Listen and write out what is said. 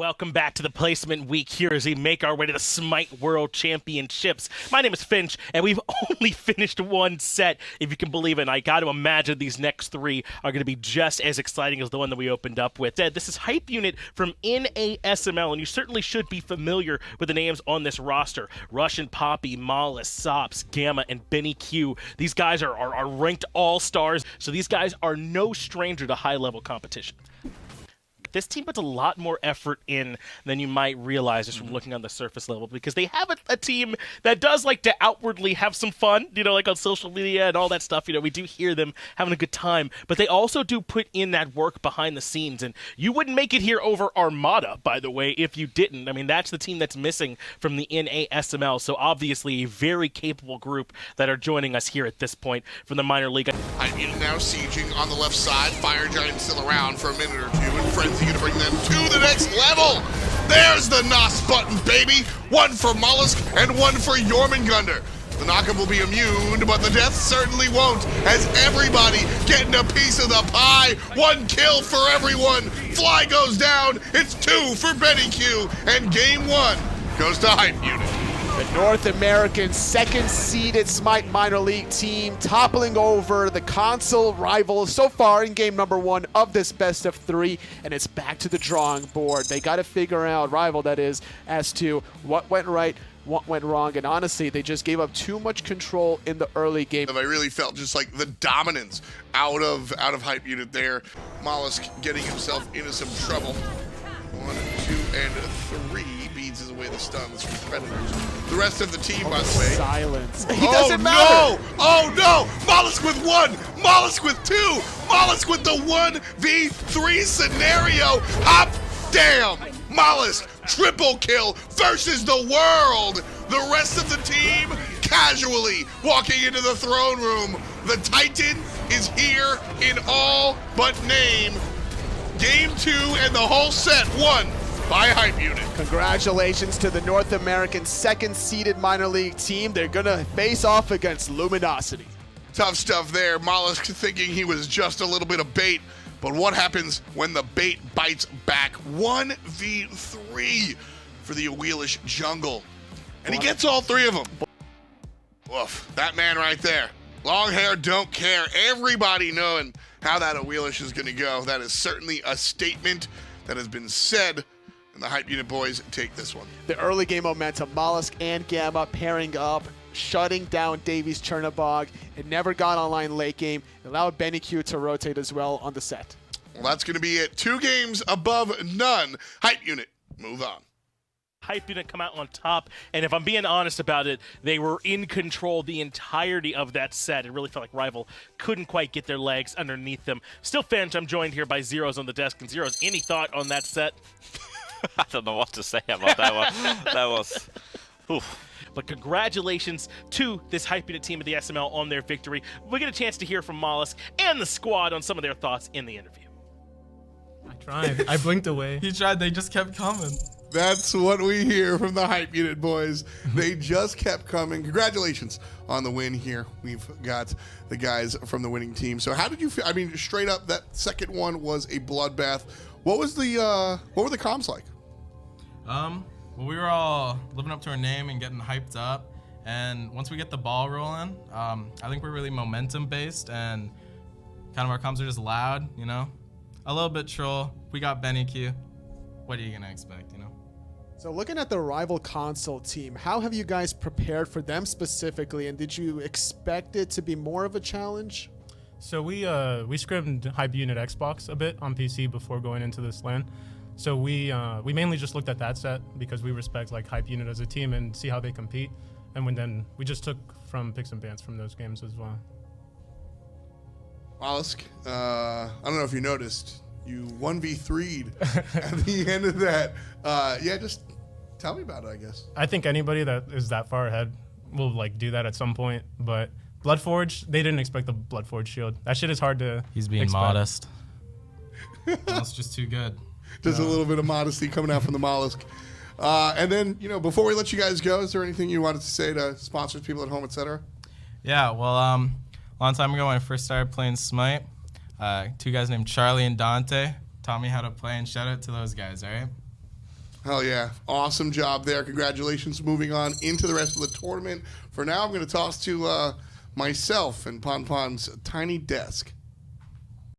Welcome back to the placement week here as we make our way to the Smite World Championships. My name is Finch, and we've only finished one set, if you can believe it. And I got to imagine these next three are going to be just as exciting as the one that we opened up with. This is Hype Unit from Unit SML, and you certainly should be familiar with the names on this roster. Russian Poppy, Mollis, Sops, Gamma, and Benny Q. These guys are ranked all-stars, so these guys are no stranger to high-level competition. This team puts a lot more effort in than you might realize just from looking on the surface level, because they have a team that does like to outwardly have some fun, like on social media and all that stuff. We do hear them having a good time, but they also do put in that work behind the scenes, and you wouldn't make it here over Armada, by the way, if you didn't. I mean, that's the team that's missing from the NASML, so obviously a very capable group that are joining us here at this point from the minor league. Hype Unit now sieging on the left side. Fire Giant still around for a minute or two, and Frenzy gonna bring them to the next level. There's the NOS button, baby. One for Mollusk and one for Jormungandr. The knockup will be immune, but the death certainly won't, as everybody getting a piece of the pie. One kill for everyone. Fly goes down. It's 2 for Benny Q, and game 1 goes to Hype Unit. The North American second-seeded Smite minor league team toppling over the console rivals so far in game number 1 of this best of 3, and it's back to the drawing board. They got to figure out, rival that is, as to what went right, what went wrong, and honestly, they just gave up too much control in the early game. I really felt just like the dominance out of Hype Unit there. Mollusk getting himself into some trouble. 1, 2, and 3 beads away the stuns from Predators. The rest of the team, by the way. Silence. He doesn't matter. Oh no! Mollusk with 1, Mollusk with 2, Mollusk with the 1v3 scenario. Hop, damn! Mollusk triple kill versus the world. The rest of the team casually walking into the throne room. The Titan is here in all but name. Game 2 and the whole set won by Hype Unit. Congratulations to the North American second-seeded minor league team. They're gonna face off against Luminosity. Tough stuff there. Mollusk thinking he was just a little bit of bait, but what happens when the bait bites back? 1v3 for the Wheelish jungle, and he gets all 3 of them. Woof, that man right there. Long hair, don't care. Everybody knowing how that Wheelish is going to go. That is certainly a statement that has been said, and the Hype Unit boys take this one. The early game momentum, Mollusk and Gamma pairing up, shutting down Davies Chernobog. It never got online late game. It allowed Benny Q to rotate as well on the set. Well, that's going to be it. 2 games above none. Hype Unit, move on. Hype Unit come out on top, and if I'm being honest about it, they were in control the entirety of that set. It really felt like Rival couldn't quite get their legs underneath them. Still, Finch, I'm joined here by Zeros on the desk. And Zeros, any thought on that set? I don't know what to say about that one. That was... Oof. But congratulations to this Hype Unit team of the SML on their victory. We get a chance to hear from Mollusk and the squad on some of their thoughts in the interview. I tried. I blinked away. He tried. They just kept coming. That's what we hear from the Hype Unit boys. They just kept coming. Congratulations on the win here. We've got the guys from the winning team. So how did you feel? I mean, straight up, that second one was a bloodbath. What was the what were the comms like? Well, we were all living up to our name and getting hyped up. And once we get the ball rolling, I think we're really momentum based, and kind of our comms are just loud, a little bit troll. We got Benny Q. What are you gonna expect, So looking at the rival console team, how have you guys prepared for them specifically, and did you expect it to be more of a challenge? So we scrimmed Hype Unit Xbox a bit on PC before going into this LAN. So we mainly just looked at that set because we respect like Hype Unit as a team and see how they compete. And then we just took from picks and bans from those games as well. Mollusk, I don't know if you noticed, you 1v3'd at the end of that. Yeah, just tell me about it, I guess. I think anybody that is that far ahead will like do that at some point, but Bloodforge, they didn't expect the Bloodforge shield. That shit is hard to He's being expect. modest. That's just too good. Just a little bit of modesty coming out from the Mollusk. And then, before we let you guys go, is there anything you wanted to say to sponsors, people at home, etc.? Yeah, well, long time ago when I first started playing Smite, 2 guys named Charlie and Dante taught me how to play, and shout out to those guys, all right? Hell yeah. Awesome job there. Congratulations. Moving on into the rest of the tournament. For now, I'm going to toss to myself and Pon Pon's tiny desk.